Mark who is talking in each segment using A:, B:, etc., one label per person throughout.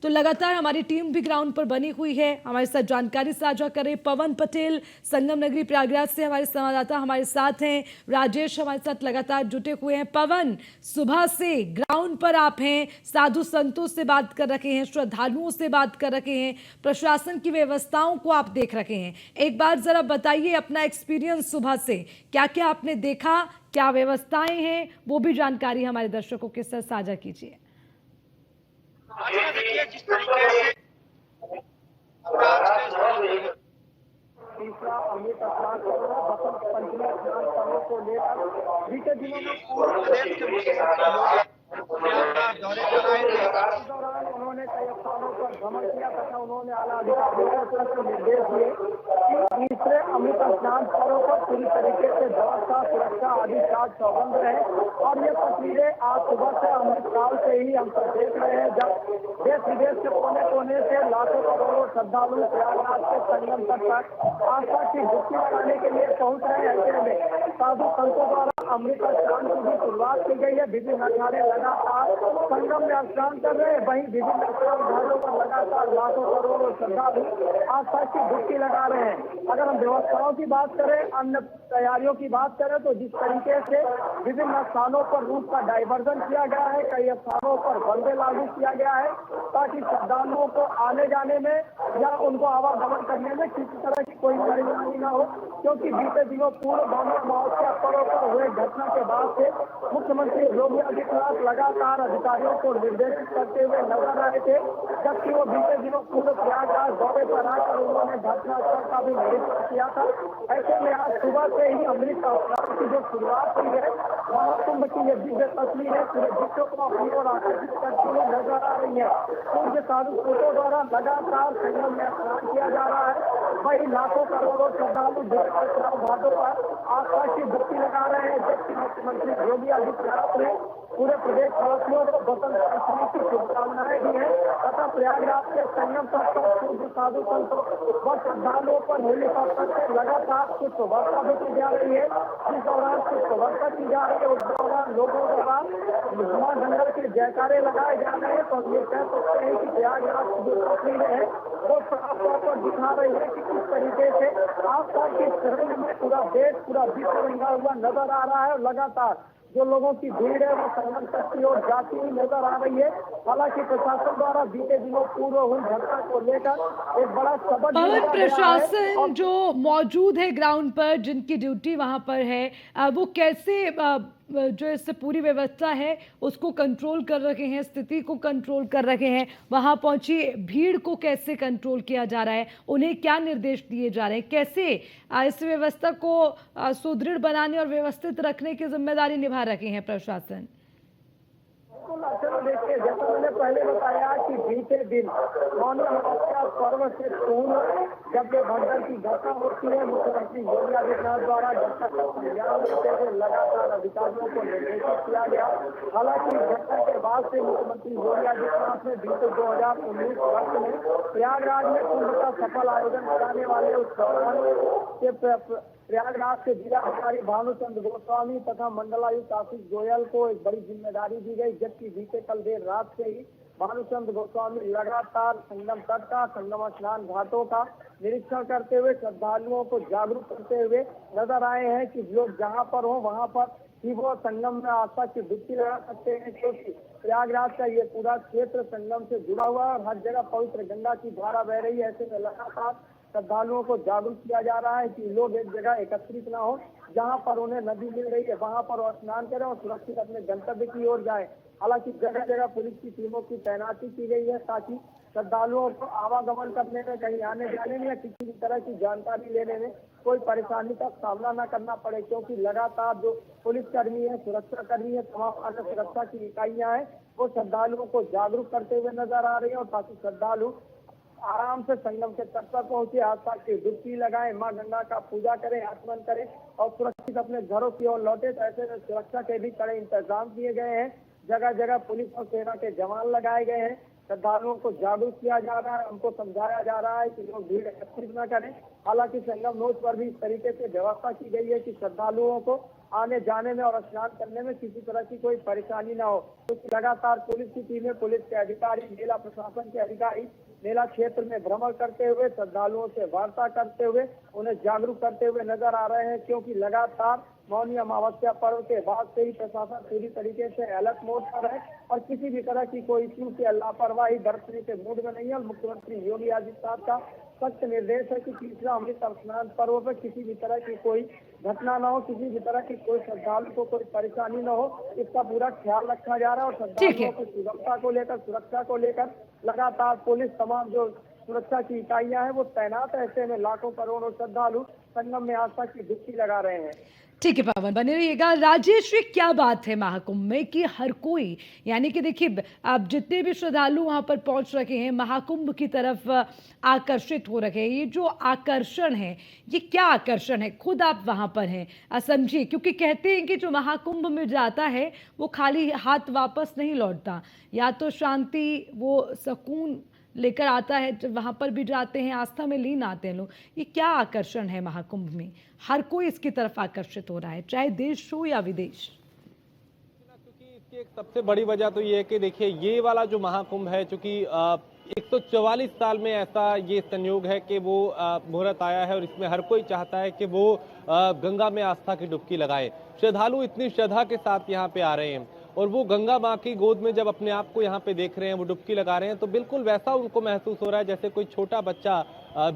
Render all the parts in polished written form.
A: तो लगातार हमारी टीम भी ग्राउंड पर बनी हुई है, हमारे साथ जानकारी साझा करें पवन पटेल संगम नगरी प्रयागराज से हमारे संवाददाता हमारे साथ हैं, राजेश हमारे साथ लगातार जुटे हुए हैं। पवन, सुबह से ग्राउंड पर आप हैं, साधु संतों से बात कर रखे हैं, श्रद्धालुओं से बात कर रखे हैं, प्रशासन की व्यवस्थाओं को आप देख रखे हैं। एक बार जरा बताइए अपना एक्सपीरियंस सुबह से, क्या क्या आपने देखा, क्या व्यवस्थाएं हैं, वो भी जानकारी हमारे दर्शकों के साथ साझा कीजिए।
B: देखिए जिस तरीके से तीसरा अमृत स्नान बसंत पंचमी स्नान पर्व को लेकर बीते दिनों में पूरे प्रदेश के मुख्यमंत्री प्रयागराज दौरे पर आए थे। इस दौरान उन्होंने कई स्थानों पर भ्रमण किया तथा उन्होंने आला अधिकारियों को निर्देश दिए कि तीसरे अमृत स्नान पर्व पर पूरी तरीके से व्यवस्था सुरक्षा आदि साज चौबंद रहे। और ये तस्वीरें आज सुबह से अमृत काल से ही हम सब देख रहे हैं, जब देश विदेश के कोने कोने से लाखों करोड़ों श्रद्धालु प्रयागराज के संगम तट पर आस्था की डुबकी लगाने के लिए पहुंच रहे हैं। ऐसे में साधु संतों द्वारा अमृत स्नान की भी शुरुआत की गई है। विभिन्न अखाड़े लगातार संगम में स्नान कर रहे हैं, वहीं विभिन्न स्नान घाटों पर लगातार लाखों करोड़ों श्रद्धालु आस्था की डुबकी लगा रहे हैं। अगर हम व्यवस्थाओं की बात करें, अन्य तैयारियों की बात करें, तो जिस तरीके से विभिन्न स्थानों पर रूट का डाइवर्जन किया गया है, कई स्थानों पर बंदे लागू किया गया है ताकि श्रद्धालुओं को आने जाने में या उनको आवागमन करने में किसी तरह की कोई परेशानी न हो, क्योंकि बीते दिनों पूर्व दोनों महोत्सव पर्व पर हुए घटना के बाद से मुख्यमंत्री योगी आदित्यनाथ लगातार अधिकारियों को निर्देशित करते हुए नजर आए थे, जबकि वो बीते दिनों पूर्व प्रयागराज दौरे पर आकर उन्होंने घटनास्थल का भी निरीक्षण किया था। ऐसे में आज सुबह से ही अमृत स्नान की जो शुरुआत हुई है, महाकुंभ की ये दिव्य तस्वीरें पूरे विश्व को अपनी ओर आकर्षित करती हुई नजर आ रही है। पूज्य साधु संतों द्वारा लगातार संगम में स्नान किया जा रहा है, वही लाखों करोड़ों श्रद्धालु स्नान घाटों पर आस्था की डुबकी लगा रहे हैं। जबकि मुख्यमंत्री योगी आदित्यनाथ ने पूरे प्रदेश वासियों को बसंत पंचमी की शुभकामनाएं दी है तथा प्रयागराज के संगम तट पर पूज्य साधु संतों व श्रद्धालुओं पर हेलीकॉप्टर से लगातार पुष्प वर्षा भी की जा रही है। इस दौरान पुष्प वर्षा की जा रही है, उस दौरान लोगों द्वारा मां गंगा के जयकारे लगाए जा रहे हैं। तो ये कह सकते हैं कि प्रयागराज की जो तस्वीरें हैं वो साफ तौर पर दिखा रही है कि किस तरीके से आस्था की शरण में पूरा देश पूरा विश्व रंगा हुआ नजर आ रहा है। और लगातार जो लोगों की भीड़ है वो संगम तक की ओर जाती हुई नजर आ रही है। हालांकि प्रशासन द्वारा बीते दिनों पूर्व हुई घटना को लेकर एक बड़ा सबक
A: पवन, प्रशासन जो मौजूद है ग्राउंड पर, जिनकी ड्यूटी वहां पर है, वो कैसे जो इससे पूरी व्यवस्था है उसको कंट्रोल कर रखे हैं, स्थिति को कंट्रोल कर रखे हैं, वहां पहुंची भीड़ को कैसे कंट्रोल किया जा रहा है, उन्हें क्या निर्देश दिए जा रहे हैं, कैसे इस व्यवस्था को सुदृढ़ बनाने और व्यवस्थित रखने की जिम्मेदारी निभा रखे हैं प्रशासन?
B: देखिए, जैसा मैंने पहले बताया कि बीते दिन महोत्सव पर्व से पूर्व जब ये भगदड़ की घटना होती है, मुख्यमंत्री योगी आदित्यनाथ द्वारा घटना का संज्ञान लेते हुए लगातार अधिकारियों को निर्देशित किया गया। हालांकि घटना के बाद से मुख्यमंत्री योगी आदित्यनाथ ने बीते 2019 वर्ष में प्रयागराज में कुंभ का सफल आयोजन कराने वाले उस दौरान के प्रयागराज के जिलाधिकारी भानुचंद्र गोस्वामी तथा मंडलायुक्त आशीष गोयल को एक बड़ी जिम्मेदारी दी गई। जबकि बीते कल देर रात से ही भानुचंद्र गोस्वामी लगातार संगम तट का, संगम स्नान घाटों का निरीक्षण करते हुए श्रद्धालुओं को जागरूक करते हुए नजर आए हैं कि लोग जहां पर हो वहां पर ही वो संगम में आस्था की डुबकी लगा सकते हैं, क्योंकि प्रयागराज का ये पूरा क्षेत्र संगम से जुड़ा हुआ है और हर जगह पवित्र गंगा की धारा बह रही है। ऐसे में लगातार श्रद्धालुओं को जागरूक किया जा रहा है कि लोग एक जगह एकत्रित न हो, जहां पर उन्हें नदी मिल रही है वहां पर वो स्नान करें और सुरक्षित अपने गंतव्य की ओर जाए। हालांकि जगह जगह पुलिस की टीमों की तैनाती की गई है ताकि श्रद्धालुओं को आवागमन करने में, कहीं आने जाने में या किसी भी तरह की जानकारी लेने में कोई परेशानी का सामना न करना पड़े, क्योंकि लगातार जो पुलिसकर्मी है, सुरक्षा कर्मी है, तमाम अन्य सुरक्षा की इकाइयां हैं, वो श्रद्धालुओं को जागरूक करते हुए नजर आ रही है। और ताकि श्रद्धालु आराम से संगम के तट पर पहुंचे, आस्था की डुबकी लगाएं, मां गंगा का पूजा करें, आचमन करें और सुरक्षित अपने घरों की ओर लौटे। तो ऐसे में सुरक्षा के भी कड़े इंतजाम किए गए हैं। जगह जगह पुलिस और सेना के जवान लगाए गए हैं। श्रद्धालुओं को जागरूक किया जा रहा है, उनको समझाया जा रहा है कि लोग भीड़ एकत्रित न करें। हालांकि संगम नोच पर भी इस तरीके से व्यवस्था की गई है कि श्रद्धालुओं को आने जाने में और स्नान करने में किसी तरह की कोई परेशानी न हो। तो लगातार पुलिस की टीमें, पुलिस के अधिकारी, मेला प्रशासन के अधिकारी मेला क्षेत्र में भ्रमण करते हुए, श्रद्धालुओं से वार्ता करते हुए, उन्हें जागरूक करते हुए नजर आ रहे हैं, क्योंकि लगातार मौनी अमावस्या पर्व के बाद से ही प्रशासन पूरी तरीके से अलर्ट मोड पर है और किसी भी तरह की कोई चूक या लापरवाही बरतने के मूड में नहीं है। और मुख्यमंत्री योगी आदित्यनाथ का सख्त निर्देश है कि तीसरा अमृत स्नान पर्व पर किसी भी तरह की कोई घटना न हो, किसी भी तरह की कोई श्रद्धालु को कोई परेशानी न हो, इसका पूरा ख्याल रखा जा रहा है। और श्रद्धालुओं की सुरक्षा को लेकर लगातार पुलिस, तमाम जो सुरक्षा की इकाइयां हैं वो तैनात है। ऐसे में लाखों करोड़ों श्रद्धालु संगम में आस्था की डुबकी लगा रहे हैं।
A: ठीक है पवन, बने रहिएगा। राजेश, ये क्या बात है महाकुंभ में कि हर कोई, यानी कि देखिए अब जितने भी श्रद्धालु वहां पर पहुंच रखे हैं, महाकुंभ की तरफ आकर्षित हो रखे हैं, ये जो आकर्षण है ये क्या आकर्षण है? खुद आप वहां पर हैं, समझिए, क्योंकि कहते हैं कि जो महाकुंभ में जाता है वो खाली हाथ वापस नहीं लौटता, या तो शांति, वो सुकून लेकर आता है। जब वहां पर भी जाते हैं, आस्था में लीन आते हैं लोग। ये क्या आकर्षण है महाकुंभ में? हर कोई इसकी तरफ आकर्षित हो रहा है, चाहे देश हो या विदेश।
C: क्योंकि इसकी एक सबसे बड़ी वजह तो ये है कि देखिए ये वाला जो महाकुंभ है, चूंकि 144 साल में ऐसा ये संयोग है कि वो मुहूर्त आया है और इसमें हर कोई चाहता है कि वो गंगा में आस्था की डुबकी लगाए। श्रद्धालु इतनी श्रद्धा के साथ यहाँ पे आ रहे हैं और वो गंगा माँ की गोद में जब अपने आप को यहाँ पे देख रहे हैं, वो डुबकी लगा रहे हैं, तो बिल्कुल वैसा उनको महसूस हो रहा है जैसे कोई छोटा बच्चा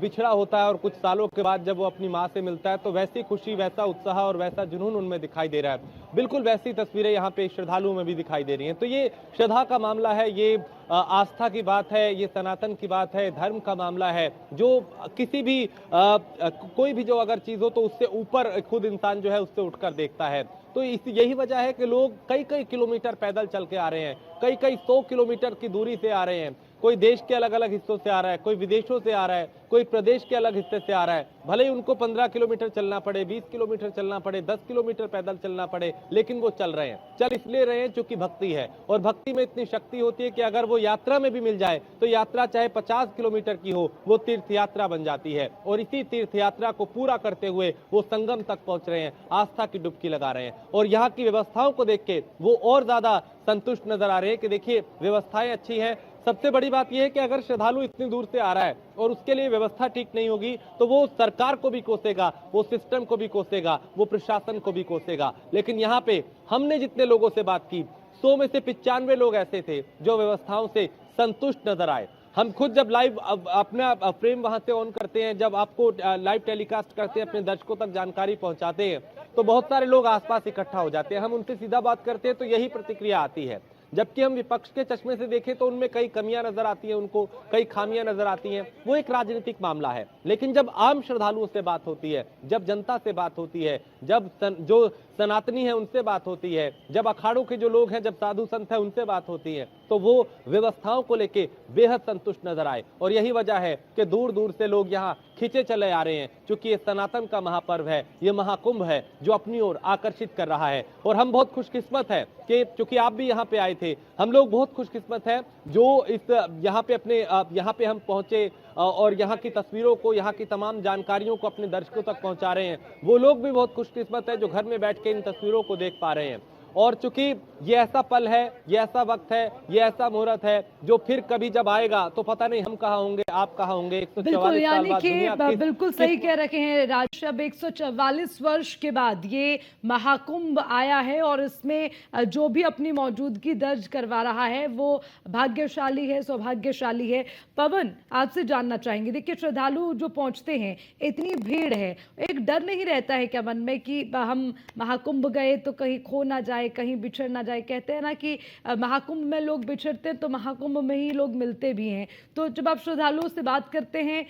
C: बिछड़ा होता है और कुछ सालों के बाद जब वो अपनी माँ से मिलता है, तो वैसी खुशी, वैसा उत्साह और वैसा जुनून उनमें दिखाई दे रहा है। बिल्कुल वैसी तस्वीरें यहाँ पे श्रद्धालुओं में भी दिखाई दे रही हैं। तो ये श्रद्धा का मामला है, ये आस्था की बात है, ये सनातन की बात है, धर्म का मामला है, जो किसी भी कोई भी जो अगर चीज हो तो उससे ऊपर खुद इंसान जो है उससे उठकर देखता है। तो यही वजह है कि लोग कई कई किलोमीटर पैदल चल के आ रहे हैं, कई कई 100 किलोमीटर की दूरी से आ रहे हैं। कोई देश के अलग अलग हिस्सों से आ रहा है, कोई विदेशों से आ रहा है, कोई प्रदेश के अलग हिस्से से आ रहा है। भले ही उनको 15 किलोमीटर चलना पड़े, 20 किलोमीटर चलना पड़े, 10 किलोमीटर पैदल चलना पड़े, लेकिन वो चल रहे हैं। चल इसलिए रहे हैं क्योंकि भक्ति है, और भक्ति में इतनी शक्ति होती है कि अगर वो यात्रा में भी मिल जाए तो यात्रा चाहे 50 किलोमीटर की हो, वो तीर्थ यात्रा बन जाती है। और इसी तीर्थ यात्रा को पूरा करते हुए वो संगम तक पहुंच रहे हैं, आस्था की डुबकी लगा रहे हैं। और यहाँ की व्यवस्थाओं को देख के वो और ज्यादा संतुष्ट नजर आ रहे हैं कि देखिए व्यवस्थाएं अच्छी हैं। सबसे बड़ी बात यह है कि अगर श्रद्धालु इतनी दूर से आ रहा है और उसके लिए व्यवस्था ठीक नहीं होगी तो वो सरकार को भी कोसेगा, वो सिस्टम को भी कोसेगा, वो प्रशासन को भी कोसेगा। लेकिन यहाँ पे हमने जितने लोगों से बात की, 100 में से 95 लोग ऐसे थे जो व्यवस्थाओं से संतुष्ट नजर आए। हम खुद जब लाइव अपना फ्रेम वहां से ऑन करते हैं, जब आपको लाइव टेलीकास्ट करते हैं, अपने दर्शकों तक जानकारी पहुंचाते हैं, तो बहुत सारे लोग आसपास इकट्ठा हो जाते हैं। हम उनसे सीधा बात करते हैं तो यही प्रतिक्रिया आती है। जबकि हम विपक्ष के चश्मे से देखें तो उनमें कई कमियां नजर आती हैं, उनको कई खामियां नजर आती हैं। वो एक राजनीतिक मामला है। लेकिन जब आम श्रद्धालुओं से बात होती है, जब जनता से बात होती है, जब जो सनातनी है उनसे बात होती है, जब अखाड़ों के जो लोग हैं, जब साधु संत है उनसे बात होती है, तो वो व्यवस्थाओं को लेके बेहद संतुष्ट नजर आए। और यही वजह है कि दूर दूर से लोग यहाँ खींचे चले आ रहे हैं, क्योंकि ये सनातन का महापर्व है, ये महाकुंभ है जो अपनी ओर आकर्षित कर रहा है। और हम बहुत खुशकिस्मत है कि चूंकि आप भी यहाँ पे आए थे, हम लोग बहुत खुशकिस्मत है जो इस यहाँ पे अपने यहाँ पे हम पहुंचे और यहाँ की तस्वीरों को, यहाँ की तमाम जानकारियों को अपने दर्शकों तक पहुंचा रहे हैं। वो लोग भी बहुत खुशकिस्मत है जो घर में बैठ के इन तस्वीरों को देख पा रहे हैं। और चूंकि ये ऐसा पल है, ये ऐसा वक्त है, ये ऐसा मुहूर्त है जो फिर कभी जब आएगा तो पता नहीं हम कहाँ होंगे, आप कहाँ होंगे। 144 साल बाद दुनिया
A: बिल्कुल सही कह रखे हैं राज। अब 144 वर्ष के बाद ये महाकुंभ आया है और इसमें जो भी अपनी मौजूदगी दर्ज करवा रहा है वो भाग्यशाली है, सौभाग्यशाली है। पवन, आपसे जानना चाहेंगे, देखिए श्रद्धालु जो पहुंचते हैं, इतनी भीड़ है, एक डर नहीं रहता है क्या मन में कि हम महाकुंभ गए तो कहीं खो ना जाए, कहीं बिछड़ ना जाए? कहते हैं ना कि महाकुंभ में लोग बिछड़ते हैं तो महाकुंभ में ही लोग मिलते भी हैं। तो जब आप श्रद्धालुओं से बात करते हैं,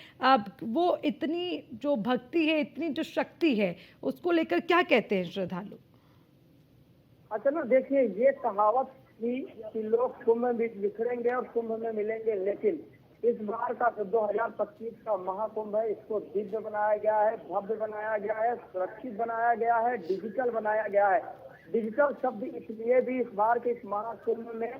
A: वो इतनी जो भक्ति है, इतनी जो शक्ति है, उसको लेकर क्या कहते हैं श्रद्धालु?
B: अच्छा ना, देखिए ये कहावत थी कि लोग कुंभ में बिखरेंगे और कुंभ में मिलेंगे, लेकिन इस बार का जो 2025 का महाकुंभ है, इसको दिव्य बनाया गया है, भव्य बनाया गया है, सुरक्षित बनाया गया है, डिजिटल बनाया गया है। डिजिटल शब्द इसलिए भी इस बार के इस महाकुंभ में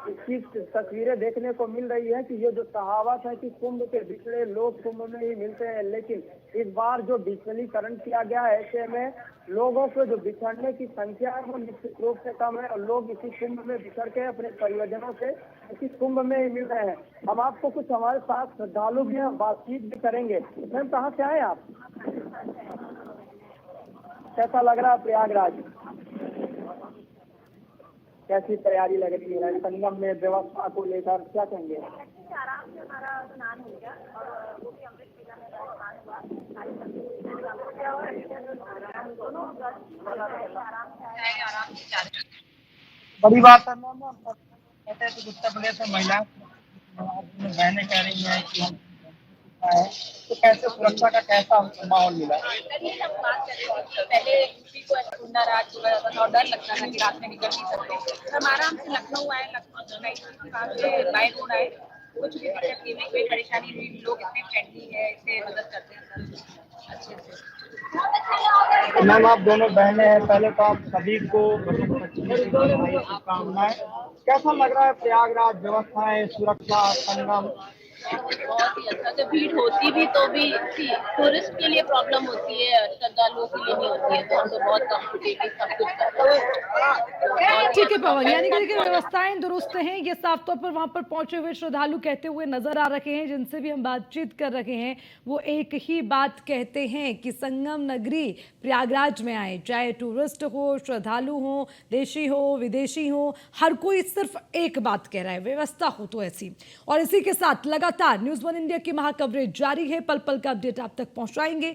B: इसकी तस्वीरें देखने को मिल रही है कि ये जो कहावत है कि कुंभ के बिछड़े लोग कुंभ में ही मिलते हैं, लेकिन इस बार जो डिजिटलीकरण किया गया है ऐसे में लोगों को जो बिछड़ने की संख्या है वो निश्चित रूप से कम है और लोग इसी कुंभ में बिछड़ के अपने परिवारजनों से इसी कुंभ में ही मिल रहे हैं। अब आपको कुछ हमारे साथ श्रद्धालु भी हैं, बातचीत भी करेंगे। मैम, कहाँ से आए आप? कैसा लग रहा है प्रयागराज? कैसी तैयारी लग रही है संगम में व्यवस्था को लेकर, क्या कहेंगे?
D: आराम से हमारा स्नान हो गया और वो भी अमृत वेला में स्नान हुआ। आराम से
B: बड़ी बात है मैम, कहते हैं कि उत्तर प्रदेश में महिला बहनें कह रही हैं कि हम है, तो कैसे सुरक्षा का कैसा माहौल मिला?
D: सब बात कर रहे थे। पहले यूपी को ऐसा गुंडा राज हुआ जाता था और डर लगता था कि रात में निकल नहीं सकते। हम आराम से लखनऊ आए, लखनऊ से बाय रोड आए, कुछ भी दिक्कत नहीं हुई, कोई परेशानी हुई। लोग इतने फ्रेंडली है, इससे मदद करते हैं सब अच्छे से।
B: मैम, आप दोनों बहनें हैं, पहले तो आप सभी को शुभकामनाएं। कैसा लग रहा है प्रयागराज, व्यवस्थाएं, सुरक्षा, संगम?
D: बहुत ही अच्छा। जब भीड़ होती भी तो भी टूरिस्ट के लिए प्रॉब्लम होती है, श्रद्धालुओं के लिए नहीं होती है, तो हम तो बहुत कंफर्टेबली सब कुछ करते हैं।
A: ठीक है पवन, यानी कि देखिए व्यवस्थाएं दुरुस्त हैं, ये साफ तौर पर वहां पर पहुंचे हुए श्रद्धालु कहते हुए नजर आ रहे हैं। जिनसे भी हम बातचीत कर रहे हैं वो एक ही बात कहते हैं कि संगम नगरी प्रयागराज में आए, चाहे टूरिस्ट हो, श्रद्धालु हो, देशी हो, विदेशी हो, हर कोई सिर्फ एक बात कह रहा है, व्यवस्था हो तो ऐसी। और इसी के साथ लगातार न्यूज़ 1 इंडिया की महाकवरेज जारी है, पल पल का अपडेट आप तक पहुंचाएंगे।